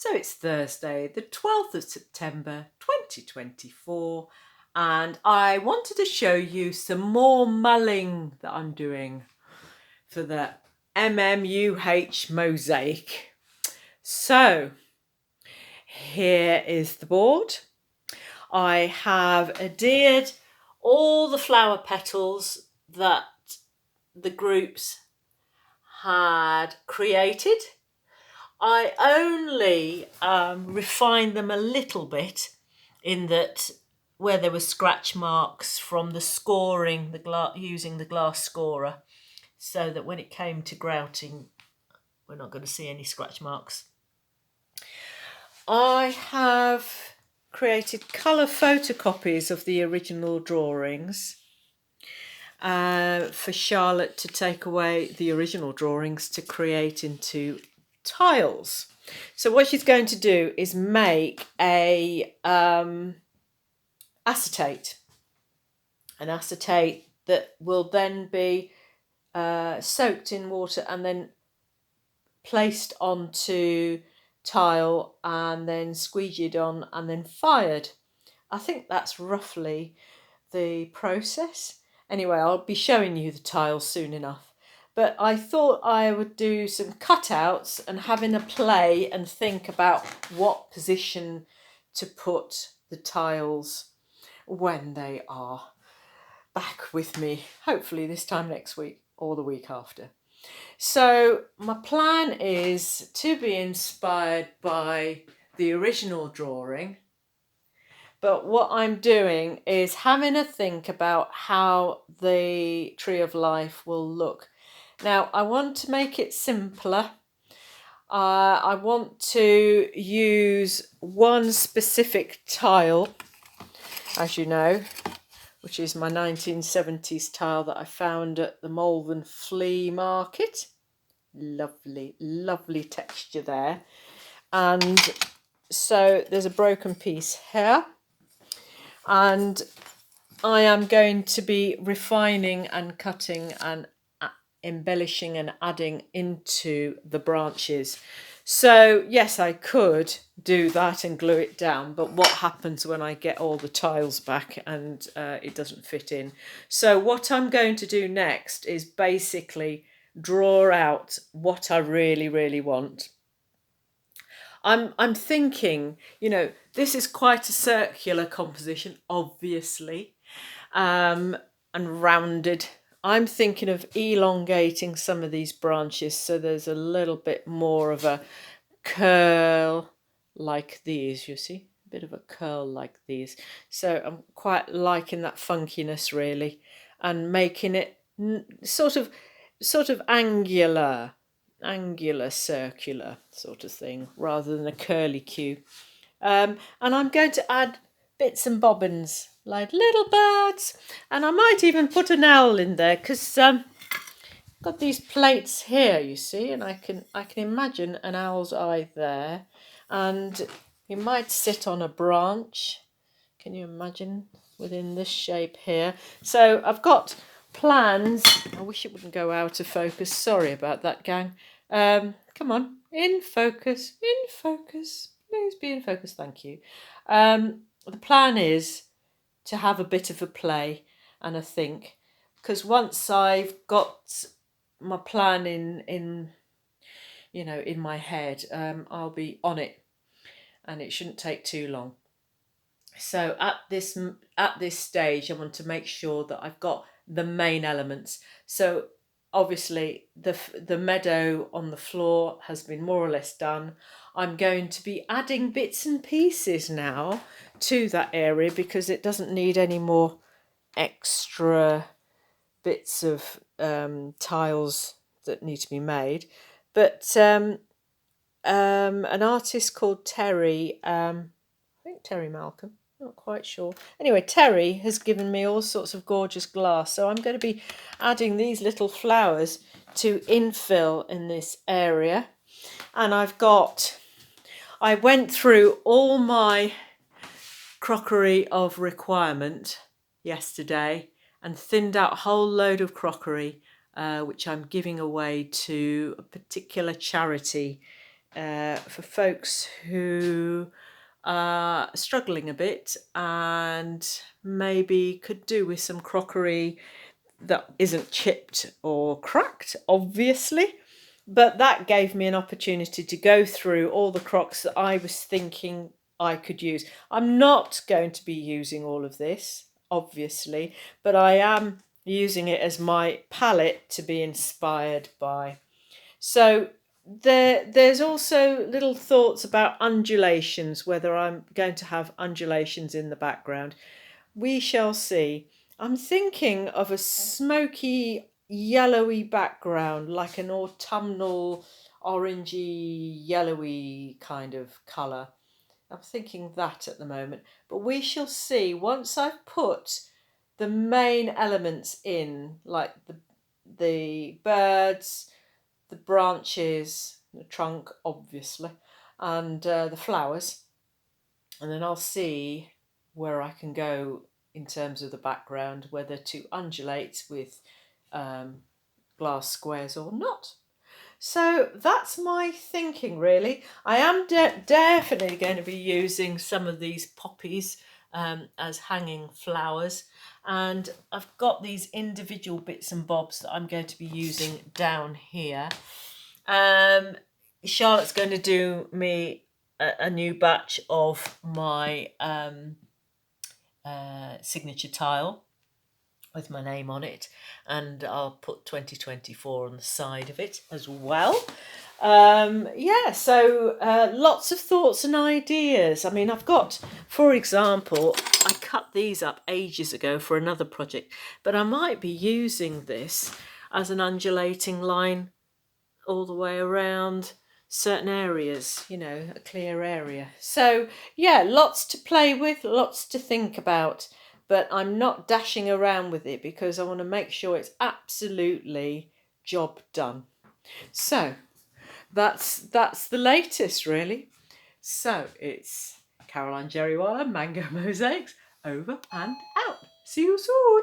So it's Thursday, the 12th of September 2024, and I wanted to show you some more mulling that I'm doing for the MMUH Mosaic. So here is the board. I have adhered all the flower petals that the groups had created. I only refined them a little bit in that where there were scratch marks from the scoring, using the glass scorer, so that when it came to grouting, we're not going to see any scratch marks. I have created colour photocopies of the original drawings for Charlotte to take away the original drawings to create into tiles. So what she's going to do is make a acetate, an acetate that will then be soaked in water and then placed onto tile and then squeegeed on and then fired. I think that's roughly the process. Anyway, I'll be showing you the tiles soon enough. But I thought I would do some cutouts and having a play and think about what position to put the tiles when they are back with me, hopefully this time next week or the week after. So my plan is to be inspired by the original drawing, but what I'm doing is having a think about how the tree of life will look. Now, I want to make it simpler. I want to use one specific tile, as you know, which is my 1970s tile that I found at the Malvern Flea Market. Lovely, lovely texture there. And so there's a broken piece here. And I am going to be refining and cutting and embellishing and adding into the branches. So yes, I could do that and glue it down, but what happens when I get all the tiles back and it doesn't fit in? So what I'm going to do next is basically draw out what I really, really want. I'm thinking, this is quite a circular composition, obviously, and rounded. I'm thinking of elongating some of these branches so there's a little bit more of a curl like these, you see, a bit of a curl like these. So I'm quite liking that funkiness really, and making it sort of angular, circular sort of thing, rather than a curly Q. And I'm going to add bits and bobbins like little birds, and I might even put an owl in there because I've got these plates here, you see, and I can imagine an owl's eye there, and he might sit on a branch. Can you imagine, within this shape here? So I've got plans. I wish it wouldn't go out of focus. Sorry about that, gang. Come on, in focus, please be in focus, thank you. The plan is to have a bit of a play and a think, because once I've got my plan in my head, I'll be on it, and it shouldn't take too long. So at this stage, I want to make sure that I've got the main elements. So obviously the meadow on the floor has been more or less done. I'm going to be adding bits and pieces now to that area because it doesn't need any more extra bits of tiles that need to be made. But an artist called Terry, I think Terry Malcolm, not quite sure. Anyway, Terry has given me all sorts of gorgeous glass, so I'm going to be adding these little flowers to infill in this area. And I went through all my crockery of requirement yesterday and thinned out a whole load of crockery, which I'm giving away to a particular charity for folks who are struggling a bit and maybe could do with some crockery that isn't chipped or cracked, obviously. But that gave me an opportunity to go through all the crocks that I was thinking I could use. I'm not going to be using all of this, obviously, but I am using it as my palette to be inspired by. So there's also little thoughts about undulations, whether I'm going to have undulations in the background. We shall see. I'm thinking of a smoky, yellowy background, like an autumnal, orangey, yellowy kind of colour. I'm thinking that at the moment. But we shall see once I've put the main elements in, like the birds, the branches, the trunk, obviously, and the flowers. And then I'll see where I can go in terms of the background, whether to undulate with glass squares or not. So that's my thinking, really. I am definitely going to be using some of these poppies as hanging flowers, and I've got these individual bits and bobs that I'm going to be using down here. Charlotte's going to do me a new batch of my signature tile with my name on it, and I'll put 2024 on the side of it as well. So lots of thoughts and ideas. I mean, I've got, for example, I cut these up ages ago for another project, but I might be using this as an undulating line all the way around certain areas, a clear area. So yeah, lots to play with, lots to think about, but I'm not dashing around with it because I want to make sure it's absolutely job done. So that's the latest, really. So it's Caroline Jerrywalla, Mango Mosaics, over and out. See you soon.